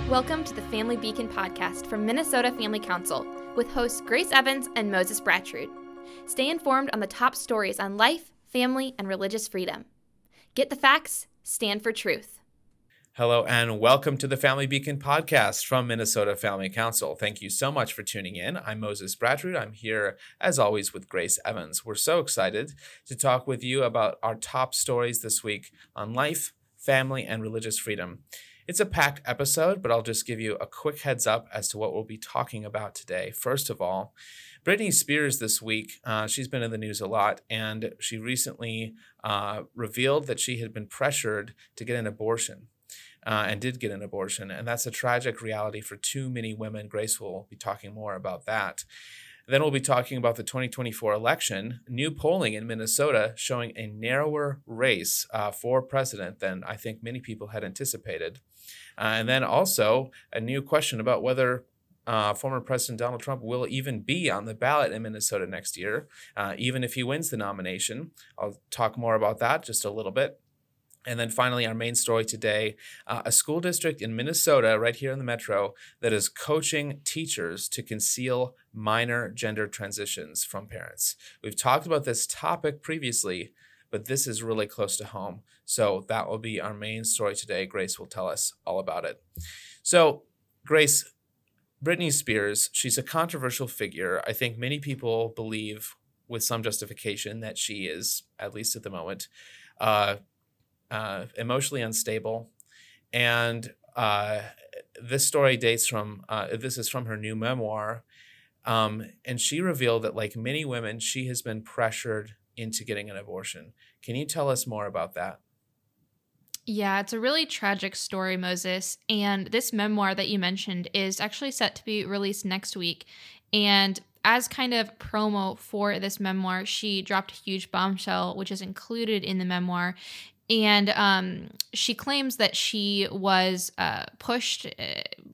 Welcome to the Family Beacon podcast from Minnesota Family Council with hosts Grace Evans and Moses Brattrud. Stay informed on the top stories on life, family, and religious freedom. Get the facts, stand for truth. Hello and welcome to the Family Beacon podcast from Minnesota Family Council. Thank you so much for tuning in. I'm Moses Brattrud. I'm here as always with Grace Evans. We're so excited to talk with you about our top stories this week on life, family, and religious freedom. It's a packed episode, but I'll just give you a quick heads up as to what we'll be talking about today. First of all, Britney Spears this week, she's been in the news a lot, and she recently revealed that she had been pressured to get an abortion. And did get an abortion. And that's a tragic reality for too many women. Grace will be talking more about that. Then we'll be talking about the 2024 election, new polling in Minnesota showing a narrower race for president than I think many people had anticipated. And then also a new question about whether former President Donald Trump will even be on the ballot in Minnesota next year, even if he wins the nomination. I'll talk more about that just a little bit. And then finally, our main story today, a school district in Minnesota, right here in the metro, that is coaching teachers to conceal minor gender transitions from parents. We've talked about this topic previously, but this is really close to home. So that will be our main story today. Grace will tell us all about it. So, Grace, Britney Spears, she's a controversial figure. I think many people believe, with some justification, that she is, at least at the moment, emotionally unstable. And this story dates from, this is from her new memoir. And she revealed that, like many women, she has been pressured into getting an abortion. Can you tell us more about that? Yeah, it's a really tragic story, Moses. And this memoir that you mentioned is actually set to be released next week. And as kind of promo for this memoir, she dropped a huge bombshell, which is included in the memoir. And she claims that she was pushed,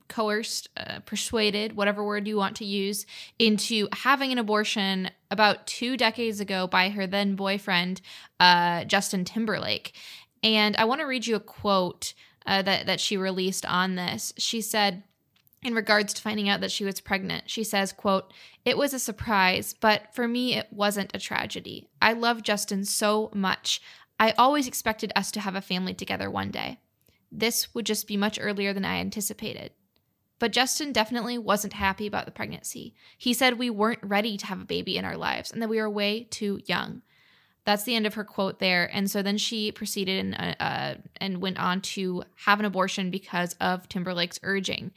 coerced, persuaded, whatever word you want to use, into having an abortion about 2 decades ago by her then boyfriend, Justin Timberlake. And I want to read you a quote that she released on this. She said, in regards to finding out that she was pregnant, she says, quote, "It was a surprise, but for me, it wasn't a tragedy. I love Justin so much. I always expected us to have a family together one day. This would just be much earlier than I anticipated. But Justin definitely wasn't happy about the pregnancy. He said we weren't ready to have a baby in our lives and that we were way too young." That's the end of her quote there. And so then she proceeded and went on to have an abortion because of Timberlake's urging.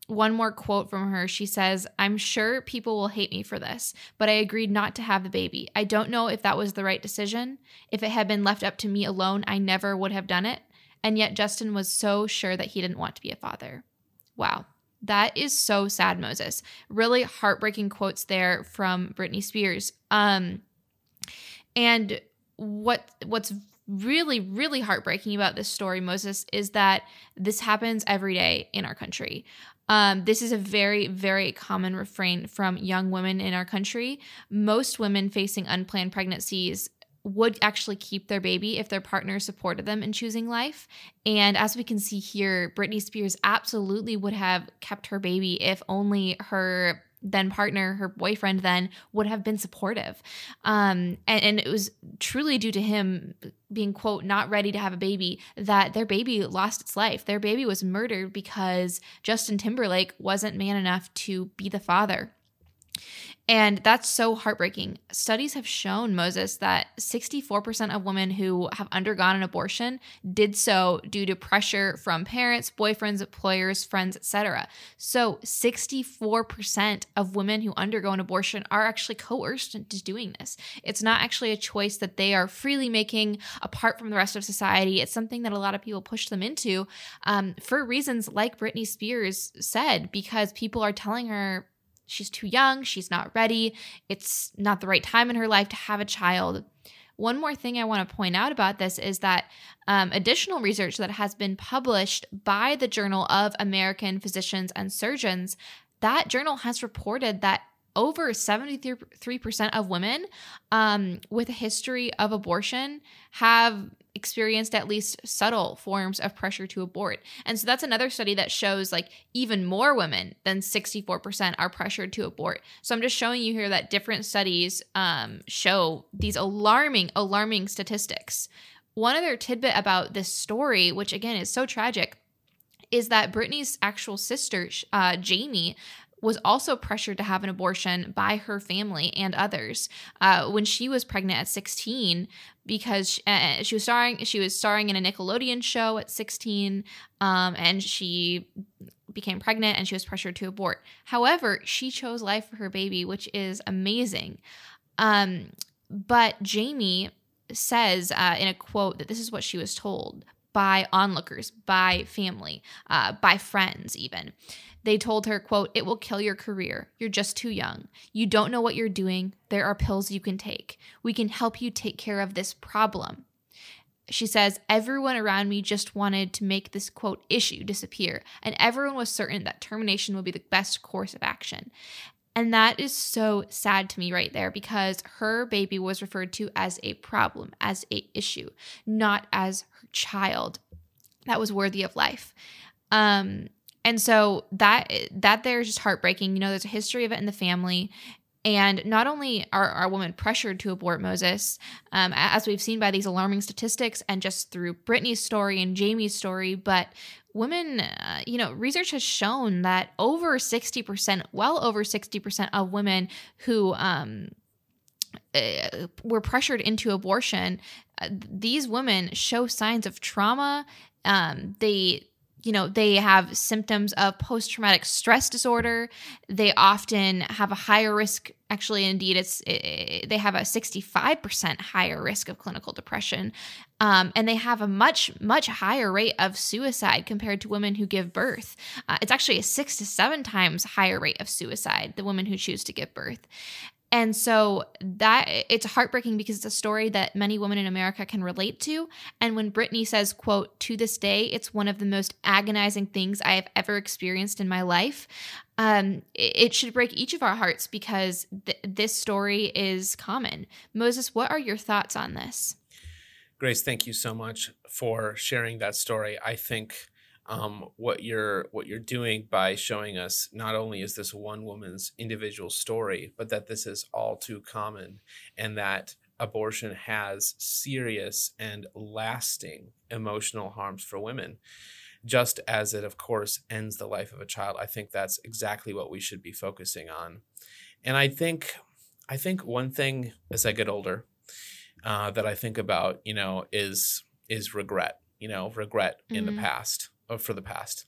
One more quote from her. She says, "I'm sure people will hate me for this, but I agreed not to have the baby. I don't know if that was the right decision. If it had been left up to me alone, I never would have done it. And yet Justin was so sure that he didn't want to be a father." Wow. That is so sad, Moses. Really heartbreaking quotes there from Britney Spears. And what's really, really heartbreaking about this story, Moses, is that this happens every day in our country. This is a very, very common refrain from young women in our country. Most women facing unplanned pregnancies would actually keep their baby if their partner supported them in choosing life. And as we can see here, Britney Spears absolutely would have kept her baby if only her then partner, her boyfriend then, would have been supportive. And it was truly due to him being, quote, not ready to have a baby, that their baby lost its life. Their baby was murdered because Justin Timberlake wasn't man enough to be the father. And that's so heartbreaking. Studies have shown, Moses, that 64% of women who have undergone an abortion did so due to pressure from parents, boyfriends, employers, friends, etc. So 64% of women who undergo an abortion are actually coerced into doing this. It's not actually a choice that they are freely making apart from the rest of society. It's something that a lot of people push them into for reasons like Britney Spears said, because people are telling her she's too young, she's not ready, it's not the right time in her life to have a child. One more thing I want to point out about this is that additional research that has been published by the Journal of American Physicians and Surgeons, that journal has reported that over 73% of women with a history of abortion have experienced at least subtle forms of pressure to abort. And so that's another study that shows like even more women than 64% are pressured to abort. So I'm just showing you here that different studies show these alarming statistics. One other tidbit about this story, which again is so tragic, is that Britney's actual sister, Jamie, was also pressured to have an abortion by her family and others when she was pregnant at 16, because she was starring in a Nickelodeon show at 16, and she became pregnant and she was pressured to abort. However, she chose life for her baby, which is amazing. But Jamie says in a quote that this is what she was told by onlookers, by family, by friends even. They told her, quote, "It will kill your career. You're just too young. You don't know what you're doing. There are pills you can take. We can help you take care of this problem." She says, "Everyone around me just wanted to make this, quote, issue disappear, and everyone was certain that termination would be the best course of action." And that is so sad to me right there, because her baby was referred to as a problem, as a issue, not as her child that was worthy of life. And so that there is just heartbreaking. You know, there's a history of it in the family. And not only are women pressured to abort, Moses, as we've seen by these alarming statistics and just through Britney's story and Jamie's story, but women, research has shown that over 60%, well over 60% of women who were pressured into abortion, these women show signs of trauma. They have symptoms of post-traumatic stress disorder. They often have a higher risk. Actually, indeed, they have a 65% higher risk of clinical depression. And they have a much, much higher rate of suicide compared to women who give birth. It's actually a 6 to 7 times higher rate of suicide, the women who choose to give birth. And so that it's heartbreaking because it's a story that many women in America can relate to. And when Britney says, quote, "To this day, it's one of the most agonizing things I have ever experienced in my life," it should break each of our hearts, because this story is common. Moses, what are your thoughts on this? Grace, thank you so much for sharing that story. I think what you're doing by showing us not only is this one woman's individual story, but that this is all too common, and that abortion has serious and lasting emotional harms for women, just as it, of course, ends the life of a child. I think that's exactly what we should be focusing on. And I think one thing as I get older that I think about, is regret. Regret in the past. For the past.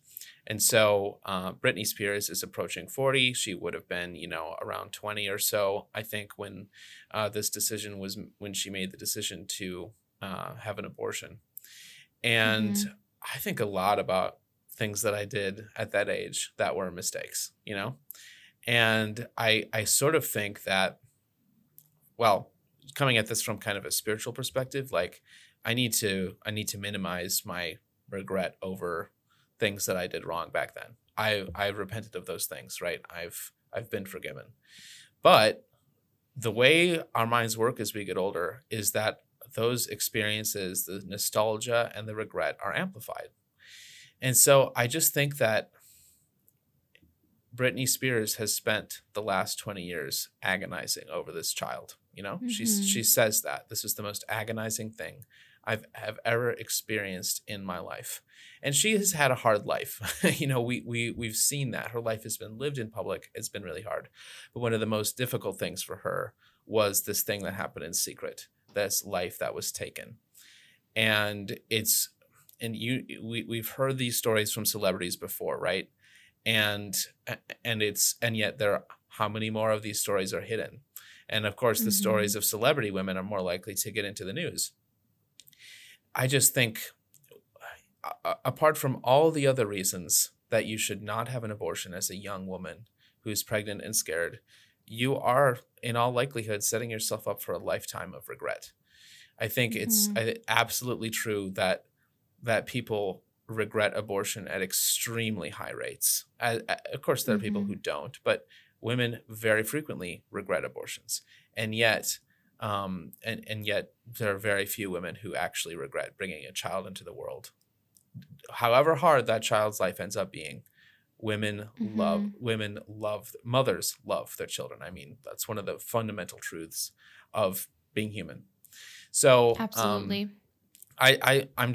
And so Britney Spears is approaching 40. She would have been, around 20 or so, I think, when when she made the decision to have an abortion. And I think a lot about things that I did at that age that were mistakes, And I sort of think that, well, coming at this from kind of a spiritual perspective, like I need to minimize my regret over things that I did wrong back then. I've repented of those things, right? I've been forgiven. But the way our minds work as we get older is that those experiences, the nostalgia and the regret, are amplified. And so I just think that Britney Spears has spent the last 20 years agonizing over this child. She says that this is the most agonizing thing I've ever experienced in my life. And she has had a hard life. We've seen that. Her life has been lived in public. It's been really hard. But one of the most difficult things for her was this thing that happened in secret, this life that was taken. And we've heard these stories from celebrities before, right? And yet how many more of these stories are hidden? And of course, the stories of celebrity women are more likely to get into the news. I just think, apart from all the other reasons that you should not have an abortion as a young woman who's pregnant and scared, you are, in all likelihood, setting yourself up for a lifetime of regret. I think it's absolutely true that people regret abortion at extremely high rates. Of course, there are people who don't, but women very frequently regret abortions. And yet, And yet there are very few women who actually regret bringing a child into the world. However hard that child's life ends up being, mothers love their children. I mean, that's one of the fundamental truths of being human. So Absolutely. I'm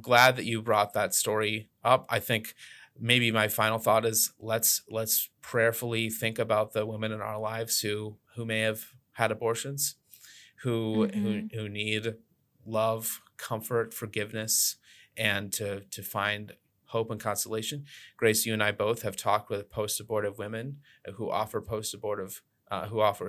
glad that you brought that story up. I think maybe my final thought is let's prayerfully think about the women in our lives who may have had abortions, who need love, comfort, forgiveness, and to find hope and consolation. Grace, you and I both have talked with post-abortive women who offer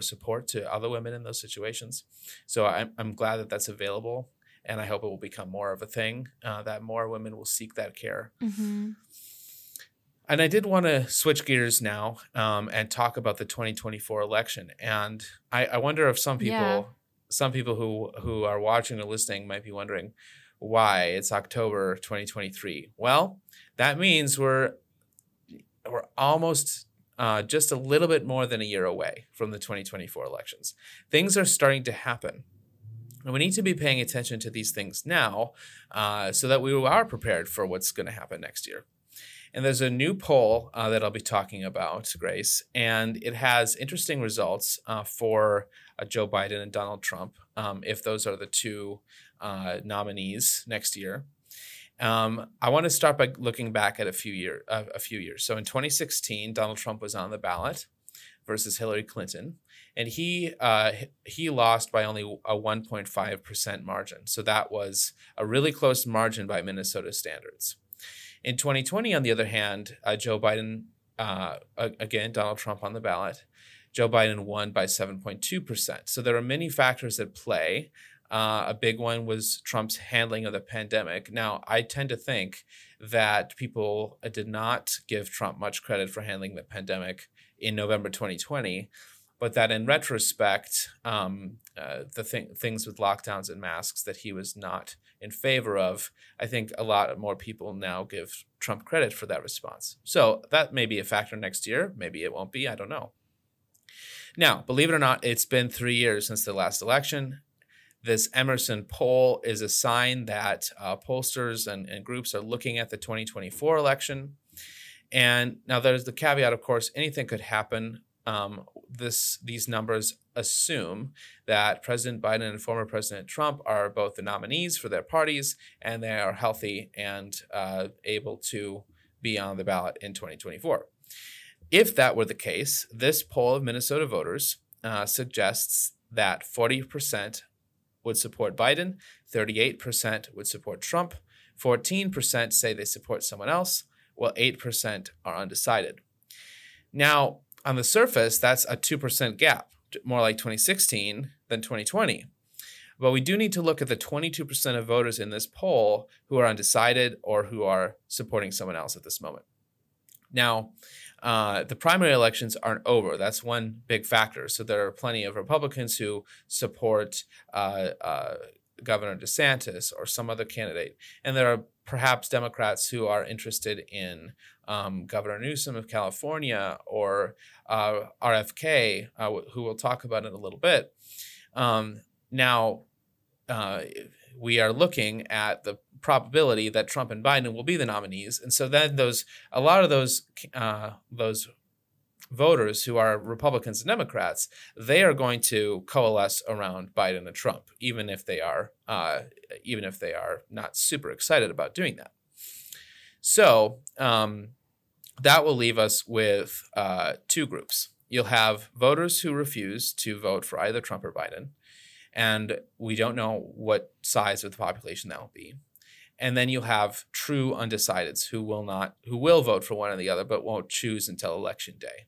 support to other women in those situations. So I'm glad that that's available, and I hope it will become more of a thing, that more women will seek that care. And I did want to switch gears now and talk about the 2024 election. And I wonder if some people who are watching or listening might be wondering why it's October 2023. Well, that means we're almost just a little bit more than a year away from the 2024 elections. Things are starting to happen. And we need to be paying attention to these things now so that we are prepared for what's going to happen next year. And there's a new poll that I'll be talking about, Grace, and it has interesting results for Joe Biden and Donald Trump, if those are the two nominees next year. I want to start by looking back at a few years. So in 2016, Donald Trump was on the ballot versus Hillary Clinton, and he lost by only a 1.5% margin. So that was a really close margin by Minnesota standards. In 2020, on the other hand, Joe Biden, again, Donald Trump on the ballot, Joe Biden won by 7.2%. So there are many factors at play. A big one was Trump's handling of the pandemic. Now, I tend to think that people did not give Trump much credit for handling the pandemic in November 2020, but that in retrospect, things with lockdowns and masks that he was not in favor of, I think a lot more people now give Trump credit for that response. So that may be a factor next year. Maybe it won't be. I don't know. Now, believe it or not, it's been 3 years since the last election. This Emerson poll is a sign that pollsters and groups are looking at the 2024 election. And now there's the caveat, of course, anything could happen. These numbers assume that President Biden and former President Trump are both the nominees for their parties, and they are healthy and able to be on the ballot in 2024. If that were the case, this poll of Minnesota voters suggests that 40% would support Biden, 38% would support Trump, 14% say they support someone else, while 8% are undecided. Now, on the surface, that's a 2% gap, more like 2016 than 2020. But we do need to look at the 22% of voters in this poll who are undecided or who are supporting someone else at this moment. Now, the primary elections aren't over. That's one big factor. So there are plenty of Republicans who support Governor DeSantis or some other candidate. And there are perhaps Democrats who are interested in Governor Newsom of California or RFK, who we'll talk about in a little bit. Now, we are looking at the probability that Trump and Biden will be the nominees. And so then a lot of those voters who are Republicans and Democrats, they are going to coalesce around Biden and Trump, even if they are not super excited about doing that. So that will leave us with two groups. You'll have voters who refuse to vote for either Trump or Biden, and we don't know what size of the population that will be. And then you'll have true undecideds who will vote for one or the other, but won't choose until Election Day.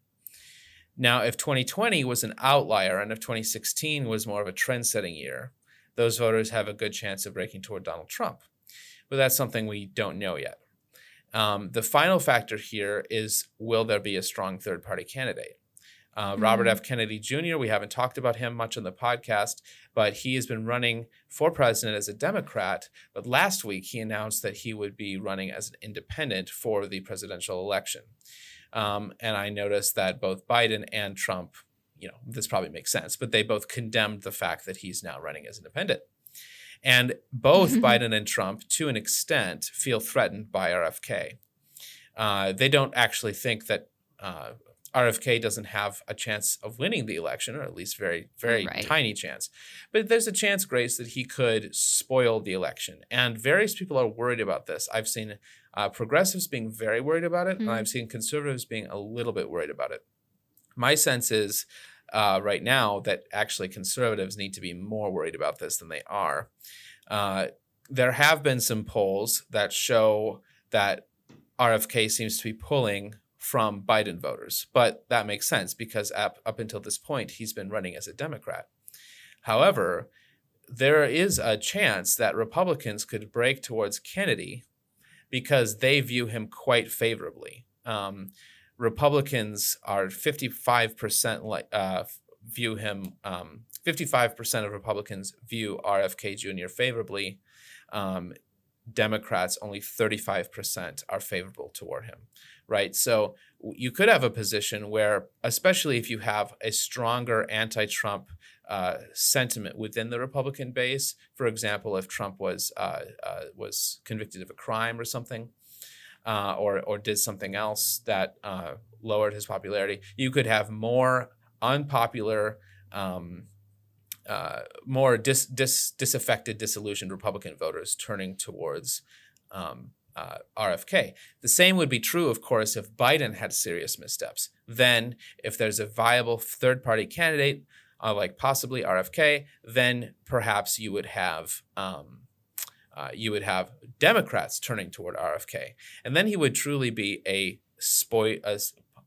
Now, if 2020 was an outlier and if 2016 was more of a trend-setting year, those voters have a good chance of breaking toward Donald Trump. But that's something we don't know yet. The final factor here is, will there be a strong third-party candidate? Robert F. Kennedy Jr., we haven't talked about him much on the podcast, but he has been running for president as a Democrat. But last week, he announced that he would be running as an independent for the presidential election. And I noticed that both Biden and Trump this probably makes sense, but they both condemned the fact that he's now running as independent. And both Biden and Trump, to an extent, feel threatened by RFK. They don't actually think that RFK doesn't have a chance of winning the election, or at least very, very tiny chance. But there's a chance, Grace, that he could spoil the election. And various people are worried about this. I've seen progressives being very worried about it, and I've seen conservatives being a little bit worried about it. My sense is right now that actually conservatives need to be more worried about this than they are. There have been some polls that show that RFK seems to be pulling from Biden voters, but that makes sense because up until this point, he's been running as a Democrat. However, there is a chance that Republicans could break towards Kennedy because they view him quite favorably. Republicans are 55% view him. 55% of Republicans view RFK Jr. favorably. Democrats, only 35% are favorable toward him, right? So you could have a position where, especially if you have a stronger anti-Trump sentiment within the Republican base, for example, if Trump was convicted of a crime or something, or did something else that lowered his popularity, you could have more unpopular, more disaffected, disillusioned Republican voters turning towards RFK. The same would be true, of course, if Biden had serious missteps. Then, if there's a viable third-party candidate, like possibly RFK, then perhaps you would have Democrats turning toward RFK, and then he would truly be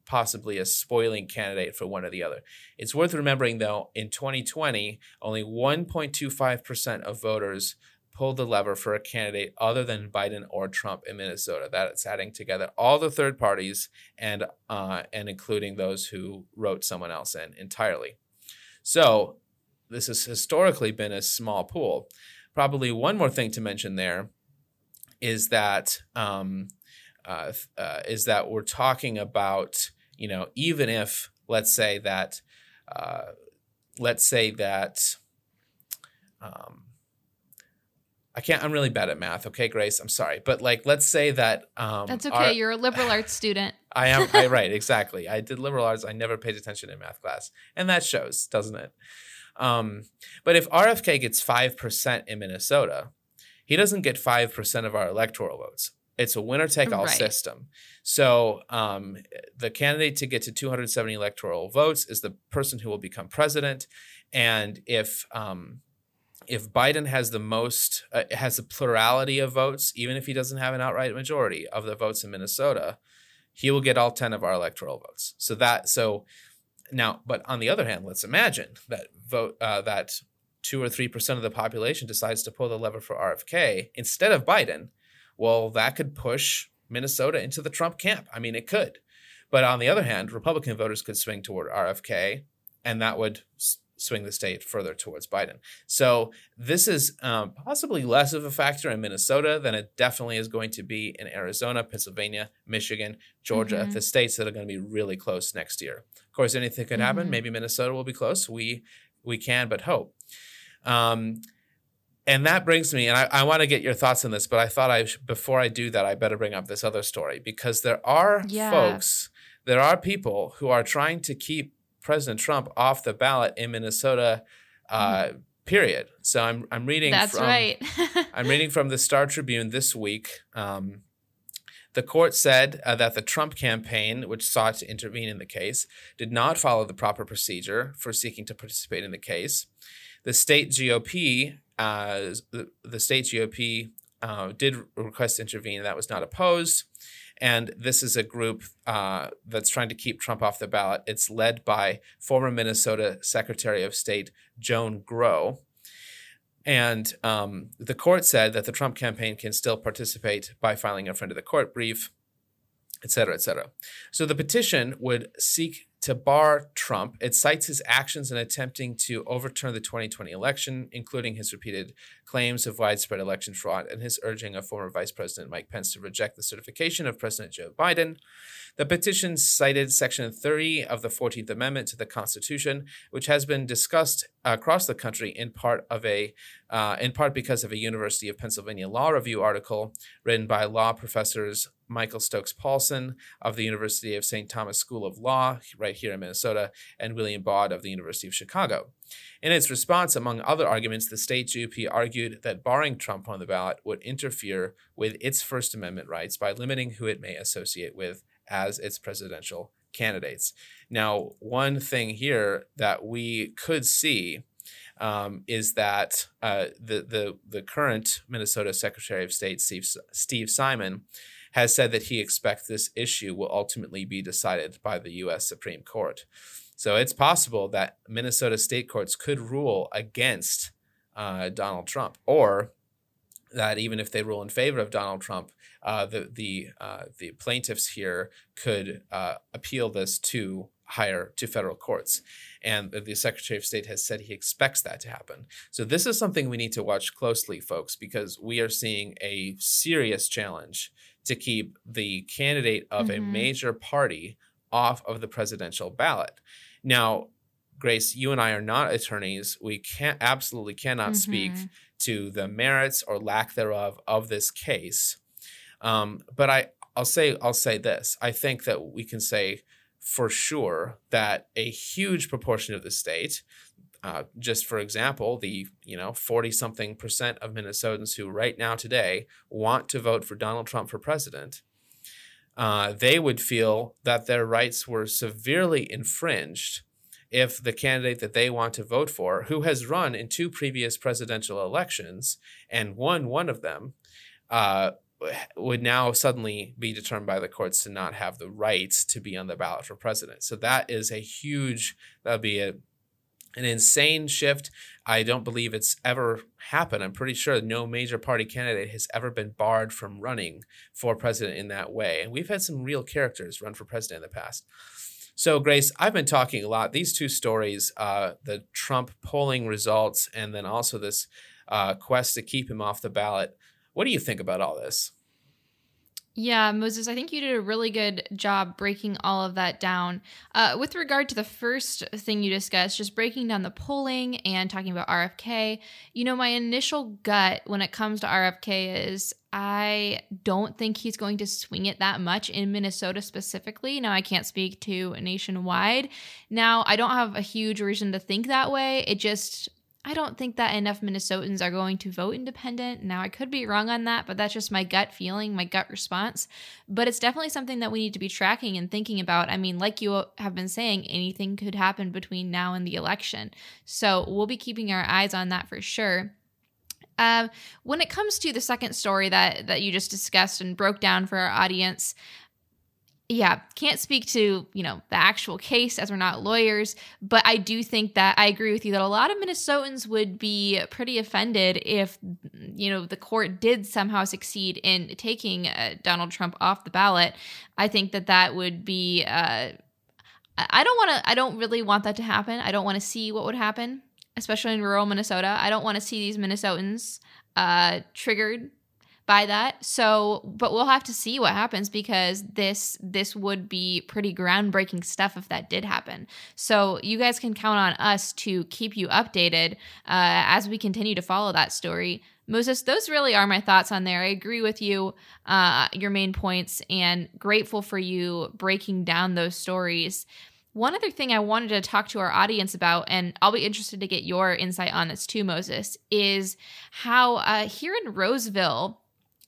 possibly a spoiling candidate for one or the other. It's worth remembering, though, in 2020, only 1.25% of voters pulled the lever for a candidate other than Biden or Trump in Minnesota. That's adding together all the third parties and including those who wrote someone else in entirely. So this has historically been a small pool. Probably one more thing to mention there is that we're talking about, even if let's say that I'm really bad at math. Okay, Grace, I'm sorry. But let's say that that's okay. You're a liberal arts student. I am. Right. Exactly. I did liberal arts. I never paid attention in math class. And that shows, doesn't it? But if RFK gets 5% in Minnesota, he doesn't get 5% of our electoral votes. It's a winner-take-all system. So the candidate to get to 270 electoral votes is the person who will become president. And if Biden has the most, has a plurality of votes, even if he doesn't have an outright majority of the votes in Minnesota, he will get all 10 of our electoral votes. Now, but on the other hand, let's imagine that that 2 or 3% of the population decides to pull the lever for RFK instead of Biden. Well, that could push Minnesota into the Trump camp. I mean, it could. But on the other hand, Republican voters could swing toward RFK, and that would swing the state further towards Biden. So this is possibly less of a factor in Minnesota than it definitely is going to be in Arizona, Pennsylvania, Michigan, Georgia, the states that are going to be really close next year. Of course, anything could happen. Maybe Minnesota will be close. We can but hope. And that brings me, and I want to get your thoughts on this, but I thought before I do that, I better bring up this other story, because there are people who are trying to keep President Trump off the ballot in Minnesota, period. So I'm reading I'm reading from the Star Tribune this week. The court said that the Trump campaign, which sought to intervene in the case, did not follow the proper procedure for seeking to participate in the case. The state GOP did request to intervene, and that was not opposed. And this is a group that's trying to keep Trump off the ballot. It's led by former Minnesota Secretary of State Joan Grow. And the court said that the Trump campaign can still participate by filing a friend of the court brief, et cetera, et cetera. So the petition would seek to bar Trump, it cites his actions in attempting to overturn the 2020 election, including his repeated claims of widespread election fraud and his urging of former Vice President Mike Pence to reject the certification of President Joe Biden. The petition cited Section 30 of the 14th Amendment to the Constitution, which has been discussed across the country in part because of a University of Pennsylvania Law Review article written by law professors Michael Stokes Paulson of the University of St. Thomas School of Law, right here in Minnesota, and William Baud of the University of Chicago. In its response, among other arguments, the state GOP argued that barring Trump on the ballot would interfere with its First Amendment rights by limiting who it may associate with as its presidential candidates. Now, one thing here that we could see is that the current Minnesota Secretary of State, Steve Simon, has said that he expects this issue will ultimately be decided by the U.S. Supreme Court. So it's possible that Minnesota state courts could rule against Donald Trump, or that even if they rule in favor of Donald Trump, the plaintiffs here could appeal this to federal courts. And the Secretary of State has said he expects that to happen. So this is something we need to watch closely, folks, because we are seeing a serious challenge to keep the candidate of a major party off of the presidential ballot. Now, Grace, you and I are not attorneys. We absolutely cannot speak to the merits or lack thereof of this case. But I'll say this. I think that we can say for sure that a huge proportion of the state, just for example, the 40-something% of Minnesotans who right now today want to vote for Donald Trump for president, they would feel that their rights were severely infringed if the candidate that they want to vote for, who has run in 2 previous presidential elections and won one of them, would now suddenly be determined by the courts to not have the rights to be on the ballot for president. So that is that'd be an insane shift. I don't believe it's ever happened. I'm pretty sure no major party candidate has ever been barred from running for president in that way. And we've had some real characters run for president in the past. So, Grace, I've been talking a lot. These 2 stories, the Trump polling results, and then also this quest to keep him off the ballot. What do you think about all this? Yeah, Moses, I think you did a really good job breaking all of that down. With regard to the first thing you discussed, just breaking down the polling and talking about RFK, my initial gut when it comes to RFK is I don't think he's going to swing it that much in Minnesota specifically. Now, I can't speak to nationwide. Now, I don't have a huge reason to think that way. I don't think that enough Minnesotans are going to vote independent. Now, I could be wrong on that, but that's just my gut feeling, my gut response. But it's definitely something that we need to be tracking and thinking about. I mean, like you have been saying, anything could happen between now and the election. So we'll be keeping our eyes on that for sure. When it comes to the second story that you just discussed and broke down for our audience, yeah, can't speak to, the actual case as we're not lawyers, but I do think that I agree with you that a lot of Minnesotans would be pretty offended if, the court did somehow succeed in taking Donald Trump off the ballot. I think that would be, I don't really want that to happen. I don't want to see what would happen, especially in rural Minnesota. I don't want to see these Minnesotans triggered by that. But we'll have to see what happens because this would be pretty groundbreaking stuff if that did happen. So you guys can count on us to keep you updated as we continue to follow that story. Moses, those really are my thoughts on there. I agree with you, your main points, and grateful for you breaking down those stories. One other thing I wanted to talk to our audience about, and I'll be interested to get your insight on this too, Moses, is how here in Roseville,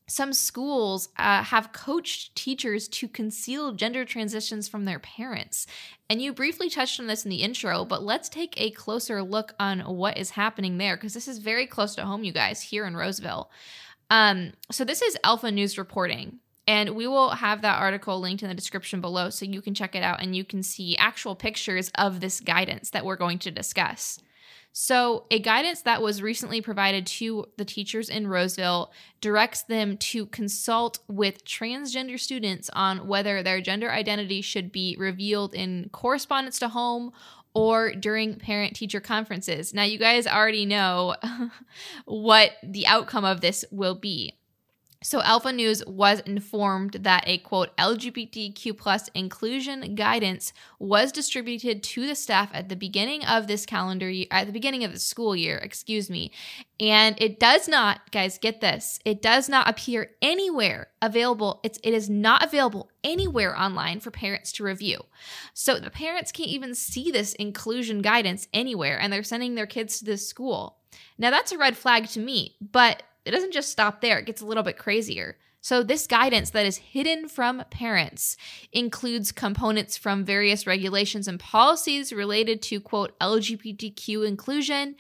some schools have coached teachers to conceal gender transitions from their parents. And you briefly touched on this in the intro, but let's take a closer look on what is happening there, because this is very close to home, you guys, here in Roseville. So this is Alpha News reporting. And we will have that article linked in the description below so you can check it out and you can see actual pictures of this guidance that we're going to discuss. So a guidance that was recently provided to the teachers in Roseville directs them to consult with transgender students on whether their gender identity should be revealed in correspondence to home or during parent-teacher conferences. Now, you guys already know what the outcome of this will be. So Alpha News was informed that a, quote, LGBTQ plus inclusion guidance was distributed to the staff at the beginning of this calendar year, at the beginning of the school year, and it does not, guys, get this, it does not appear anywhere available. It is not available anywhere online for parents to review. So the parents can't even see this inclusion guidance anywhere, and they're sending their kids to this school. Now, that's a red flag to me, but it doesn't just stop there. It gets a little bit crazier. So this guidance that is hidden from parents includes components from various regulations and policies related to, quote, LGBTQ inclusion.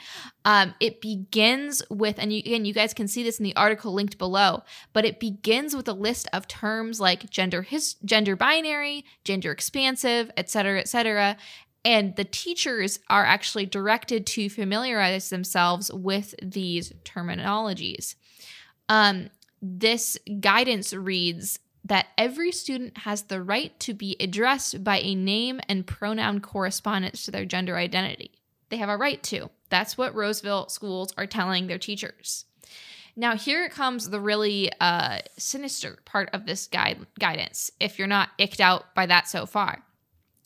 It begins with, and you guys can see this in the article linked below, but it begins with a list of terms like gender binary, gender expansive, et cetera, and the teachers are actually directed to familiarize themselves with these terminologies. This guidance reads that every student has the right to be addressed by a name and pronoun correspondence to their gender identity. They have a right to. That's what Roseville schools are telling their teachers. Now, here comes the really sinister part of this guidance, if you're not icked out by that so far.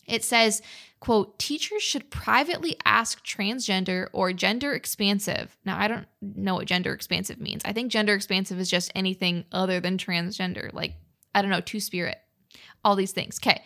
It says, quote, teachers should privately ask transgender or gender expansive. Now, I don't know what gender expansive means. I think gender expansive is just anything other than transgender, like, I don't know, two-spirit, all these things. Okay.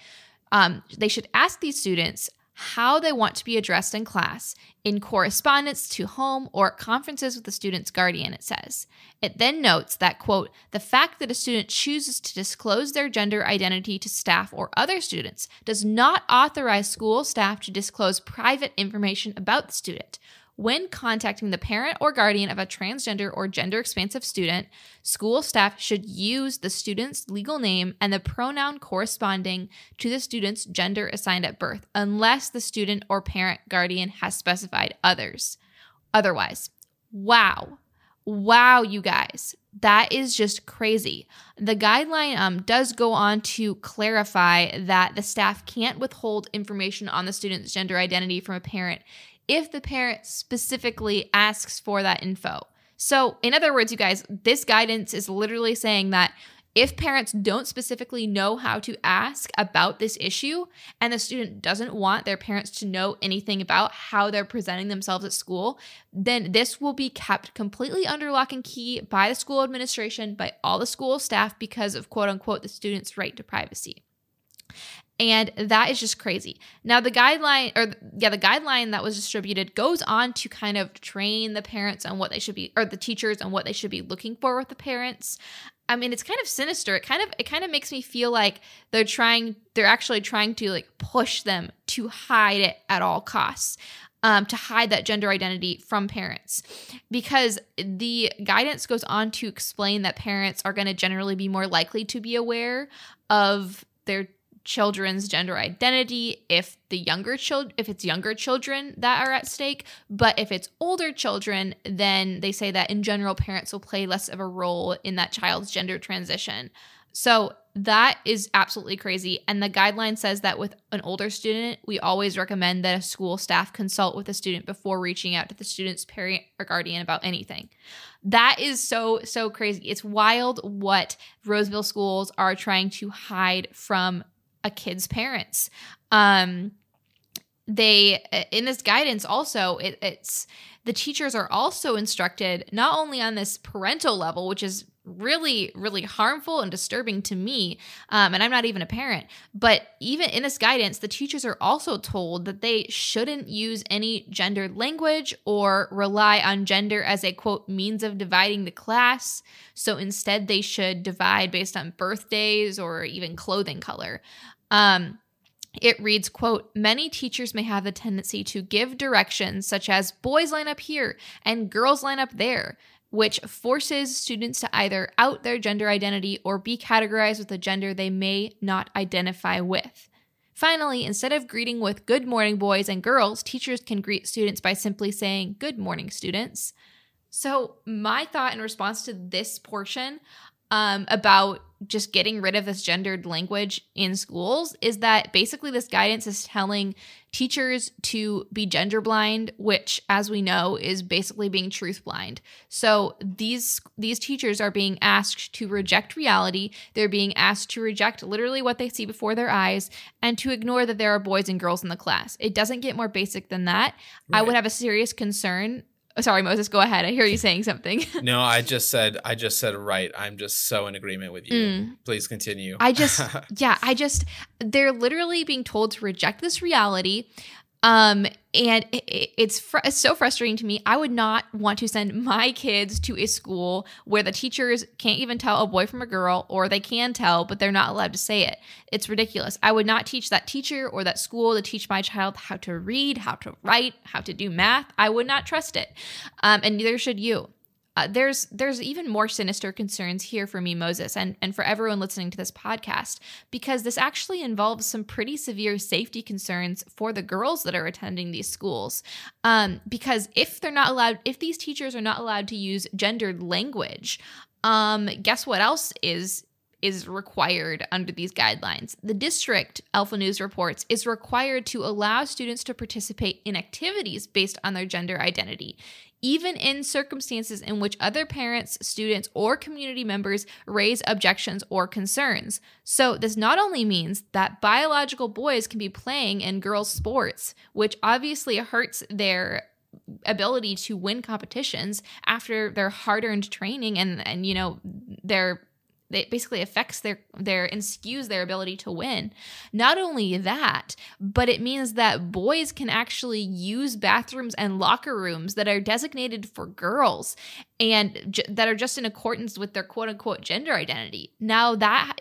They should ask these students how they want to be addressed in class, in correspondence to home or at conferences with the student's guardian, it says. It then notes that, quote, the fact that a student chooses to disclose their gender identity to staff or other students does not authorize school staff to disclose private information about the student. When contacting the parent or guardian of a transgender or gender expansive student, school staff should use the student's legal name and the pronoun corresponding to the student's gender assigned at birth, unless the student or parent guardian has specified otherwise. Wow, you guys. That is just crazy. The guideline does go on to clarify that the staff can't withhold information on the student's gender identity from a parent if the parent specifically asks for that info. So in other words, you guys, this guidance is literally saying that if parents don't specifically know how to ask about this issue and the student doesn't want their parents to know anything about how they're presenting themselves at school, then this will be kept completely under lock and key by the school administration, by all the school staff, because of, quote unquote, the student's right to privacy. And that is just crazy. Now, the guideline that was distributed goes on to kind of train the parents on what they should be, or the teachers on what they should be looking for with the parents. I mean, it's kind of sinister. It kind of makes me feel like they're actually trying to like push them to hide it at all costs. To hide that gender identity from parents, because the guidance goes on to explain that parents are going to generally be more likely to be aware of their children's gender identity if it's younger children that are at stake. But if it's older children, then they say that in general parents will play less of a role in that child's gender transition. So that is absolutely crazy. And the guideline says that with an older student, we always recommend that a school staff consult with the student before reaching out to the student's parent or guardian about anything. That is so crazy. It's wild what Roseville schools are trying to hide from a kid's parents. In this guidance also, it's the teachers are also instructed not only on this parental level, which is really, really harmful and disturbing to me, and I'm not even a parent, but even in this guidance, the teachers are also told that they shouldn't use any gendered language or rely on gender as a, quote, means of dividing the class. So instead, they should divide based on birthdays or even clothing color. It reads, quote, many teachers may have the tendency to give directions such as boys line up here and girls line up there, which forces students to either out their gender identity or be categorized with a gender they may not identify with. Finally, instead of greeting with "Good morning, boys and girls," teachers can greet students by simply saying "Good morning, students." So my thought in response to this portion about just getting rid of this gendered language in schools is that basically this guidance is telling teachers to be gender blind, which, as we know, is basically being truth blind. So these teachers are being asked to reject reality. They're being asked to reject literally what they see before their eyes and to ignore that there are boys and girls in the class. It doesn't get more basic than that. Right. I would have a serious concern. Oh, sorry, Moses, go ahead. I hear you saying something. No, I just said right. I'm just so in agreement with you. Please continue. They're literally being told to reject this reality. And it's so frustrating to me. I would not want to send my kids to a school where the teachers can't even tell a boy from a girl, or they can tell, but they're not allowed to say it. It's ridiculous. I would not teach that teacher or that school to teach my child how to read, how to write, how to do math. I would not trust it. And neither should you. There's even more sinister concerns here for me, Moses, and for everyone listening to this podcast, because this actually involves some pretty severe safety concerns for the girls that are attending these schools. Because if these teachers are not allowed to use gendered language, guess what else is required under these guidelines? The district, Alpha News reports, is required to allow students to participate in activities based on their gender identity, even in circumstances in which other parents, students, or community members raise objections or concerns. So this not only means that biological boys can be playing in girls' sports, which obviously hurts their ability to win competitions after their hard-earned training and it basically affects and skews their ability to win. Not only that, but it means that boys can actually use bathrooms and locker rooms that are designated for girls and that are just in accordance with their quote-unquote gender identity. Now, that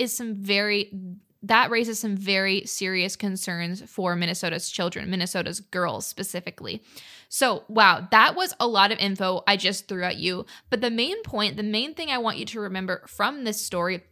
raises some very serious concerns for Minnesota's children, Minnesota's girls specifically. So, wow, that was a lot of info I just threw at you. But the main thing I want you to remember from this story,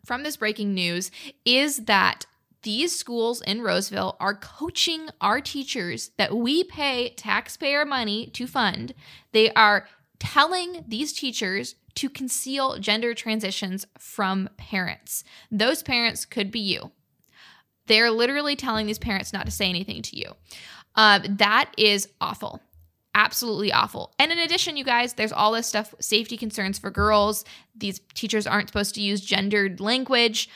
from this breaking news, is that these schools in Roseville are coaching our teachers that we pay taxpayer money to fund. They are telling these teachers to conceal gender transitions from parents. Those parents could be you. They're literally telling these parents not to say anything to you. That is awful. Absolutely awful. And in addition, you guys, there's all this stuff, safety concerns for girls. These teachers aren't supposed to use gendered language,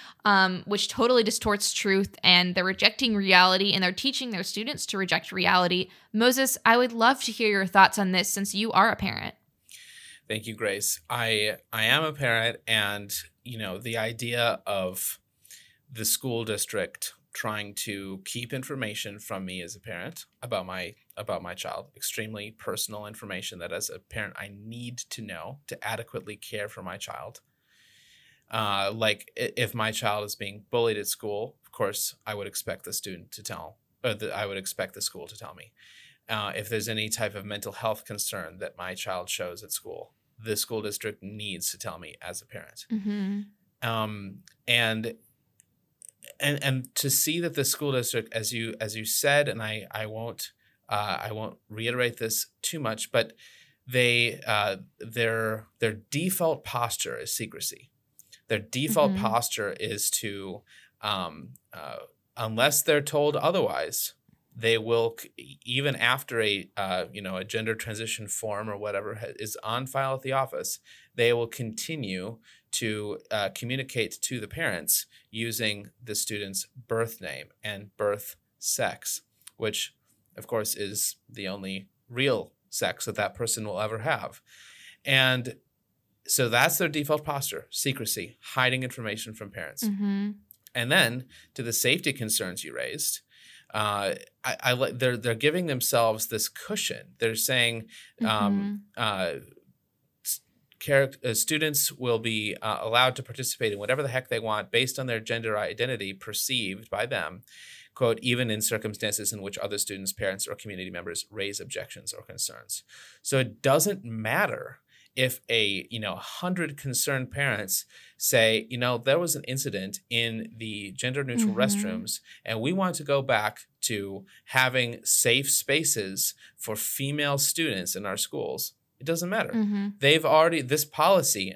which totally distorts truth, and they're rejecting reality, and they're teaching their students to reject reality. Moses, I would love to hear your thoughts on this since you are a parent. Thank you, Grace. I am a parent, and the idea of the school district trying to keep information from me as a parent about my child, extremely personal information that as a parent I need to know to adequately care for my child. Like if my child is being bullied at school, of course I would expect the student to tell, I would expect the school to tell me. If there's any type of mental health concern that my child shows at school, the school district needs to tell me as a parent. Mm-hmm. And to see that the school district, as you said, and I won't reiterate this too much, but their default posture is secrecy. Their default Mm-hmm. posture is to, unless they're told otherwise, they will, even after a gender transition form or whatever is on file at the office, they will continue to communicate to the parents using the student's birth name and birth sex, which, of course, is the only real sex that person will ever have. And so that's their default posture, secrecy, hiding information from parents. Mm-hmm. And then to the safety concerns you raised, they're giving themselves this cushion. They're saying students will be allowed to participate in whatever the heck they want based on their gender identity perceived by them, quote, even in circumstances in which other students, parents, or community members raise objections or concerns. So it doesn't matter if 100 concerned parents say, there was an incident in the gender neutral restrooms, and we want to go back to having safe spaces for female students in our schools, it doesn't matter. They've already, this policy,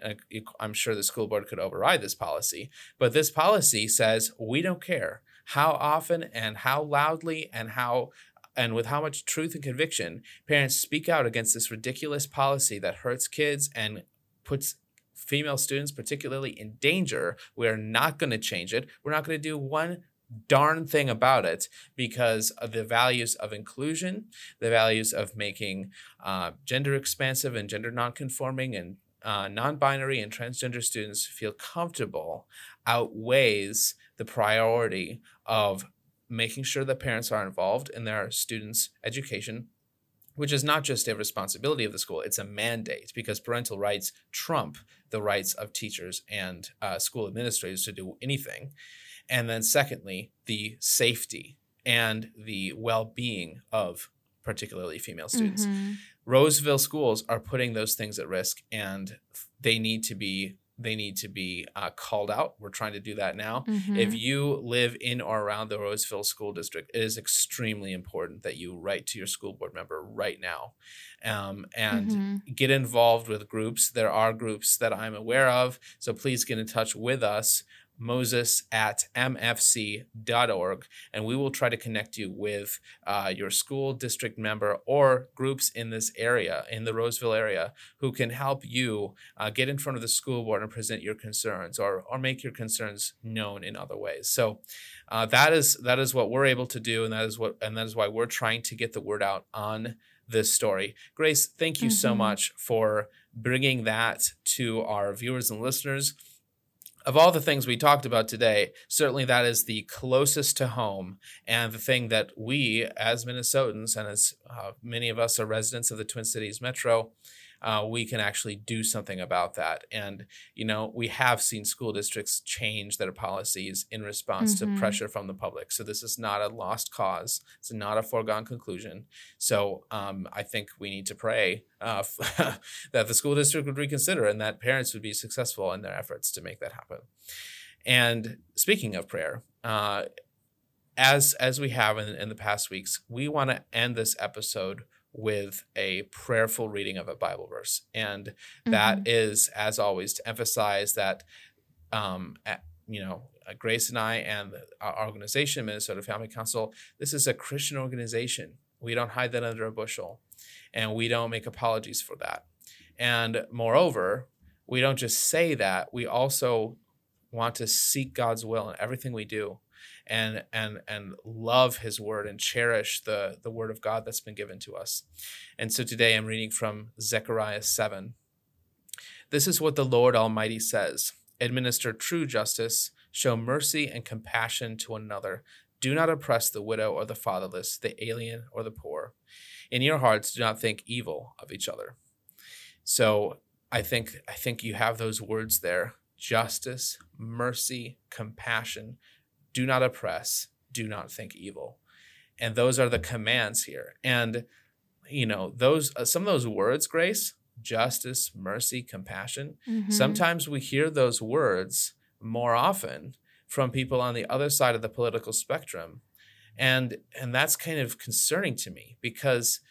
I'm sure the school board could override this policy, but this policy says we don't care how often and how loudly and with how much truth and conviction parents speak out against this ridiculous policy that hurts kids and puts female students particularly in danger. We're not going to change it. We're not going to do one darn thing about it, because of the values of inclusion, the values of making gender expansive and gender nonconforming and non-binary and transgender students feel comfortable outweighs the priority of making sure that parents are involved in their students' education, which is not just a responsibility of the school, it's a mandate, because parental rights trump the rights of teachers and school administrators to do anything. And then secondly, the safety and the well-being of particularly female students. Roseville schools are putting those things at risk, and they need to be called out. We're trying to do that now. If you live in or around the Roseville school district, it is extremely important that you write to your school board member right now, and get involved with groups. There are groups that I'm aware of, so please get in touch with us, moses@mfc.org, and we will try to connect you with your school district member or groups in this area, in the Roseville area, who can help you get in front of the school board and present your concerns, or make your concerns known in other ways. So that is what we're able to do, and that is why we're trying to get the word out on this story. Grace, thank you so much for bringing that to our viewers and listeners. Of all the things we talked about today, certainly that is the closest to home, and the thing that we as Minnesotans, and as many of us are residents of the Twin Cities Metro, we can actually do something about that. And, we have seen school districts change their policies in response to pressure from the public. So this is not a lost cause. It's not a foregone conclusion. So I think we need to pray that the school district would reconsider, and that parents would be successful in their efforts to make that happen. And speaking of prayer, as we have in the past weeks, we want to end this episode with a prayerful reading of a Bible verse. And that is, as always, to emphasize that, Grace and I and our organization, Minnesota Family Council, this is a Christian organization. We don't hide that under a bushel, and we don't make apologies for that. And moreover, we don't just say that, we also want to seek God's will in everything we do, and love his word and cherish the word of God that's been given to us. And so today I'm reading from Zechariah 7. This is what the Lord Almighty says: administer true justice, show mercy and compassion to one another. Do not oppress the widow or the fatherless, the alien or the poor. In your hearts, do not think evil of each other. So I think you have those words there: justice, mercy, compassion. Do not oppress, do not think evil. And those are the commands here. And, those some of those words, Grace, justice, mercy, compassion, sometimes we hear those words more often from people on the other side of the political spectrum. And that's kind of concerning to me, because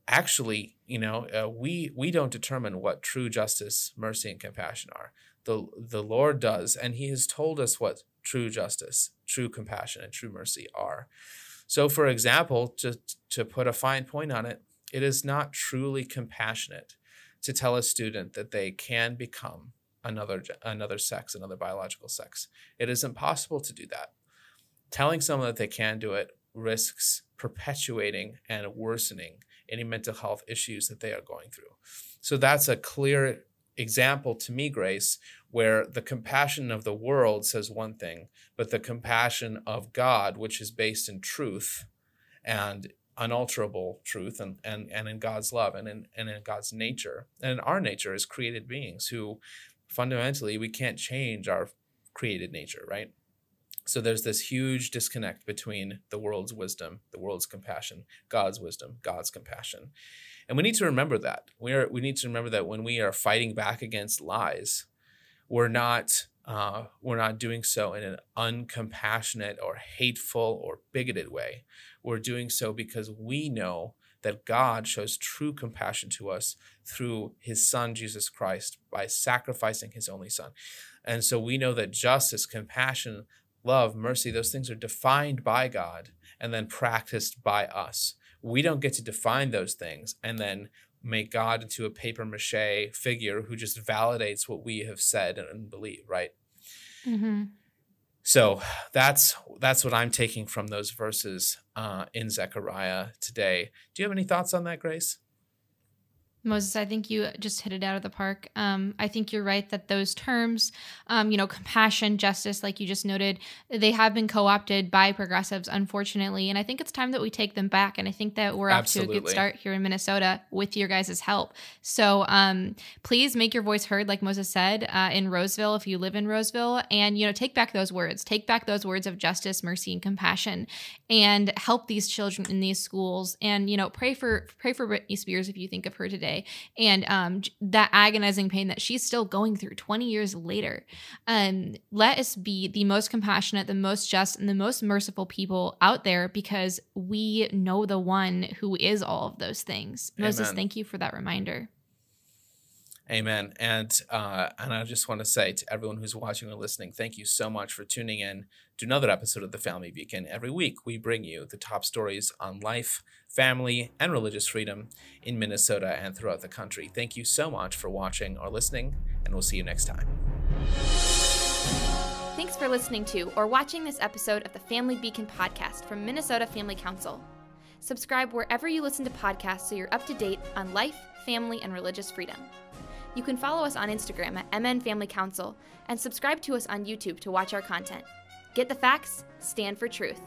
actually, we don't determine what true justice, mercy, and compassion are. The Lord does, and he has told us what true justice, true compassion, and true mercy are. So, for example, to put a fine point on it, it is not truly compassionate to tell a student that they can become another sex, another biological sex. It is impossible to do that. Telling someone that they can do it risks perpetuating and worsening any mental health issues that they are going through. So that's a clear example to me, Grace, where the compassion of the world says one thing, but the compassion of God, which is based in truth and unalterable truth, and in God's love and in God's nature, and in our nature as created beings who fundamentally we can't change our created nature, right? So there's this huge disconnect between the world's wisdom, the world's compassion, God's wisdom, God's compassion. And we need to remember that. We need to remember that when we are fighting back against lies, we're not doing so in an uncompassionate or hateful or bigoted way. We're doing so because we know that God shows true compassion to us through his son, Jesus Christ, by sacrificing his only son. And so we know that justice, compassion, love, mercy, those things are defined by God and then practiced by us. We don't get to define those things and then make God into a papier-mâché figure who just validates what we have said and believe, right? Mm-hmm. So that's what I'm taking from those verses in Zechariah today. Do you have any thoughts on that, Grace? Moses, I think you just hit it out of the park. I think you're right that those terms, compassion, justice, like you just noted, they have been co-opted by progressives, unfortunately. And I think it's time that we take them back. And I think that we're off to a good start here in Minnesota with your guys' help. So please make your voice heard, like Moses said, in Roseville, if you live in Roseville, and, take back those words. Take back those words of justice, mercy, and compassion, and help these children in these schools. And, pray for Britney Spears if you think of her today. And that agonizing pain that she's still going through 20 years later. Let us be the most compassionate, the most just, and the most merciful people out there, because we know the one who is all of those things. Amen. Moses, thank you for that reminder. Amen. And I just want to say to everyone who's watching or listening, thank you so much for tuning in to another episode of the Family Beacon. Every week, we bring you the top stories on life, family, and religious freedom in Minnesota and throughout the country. Thank you so much for watching or listening, and we'll see you next time. Thanks for listening to or watching this episode of the Family Beacon podcast from Minnesota Family Council. Subscribe wherever you listen to podcasts so you're up to date on life, family, and religious freedom. You can follow us on Instagram at MN Family Council and subscribe to us on YouTube to watch our content. Get the facts, stand for truth.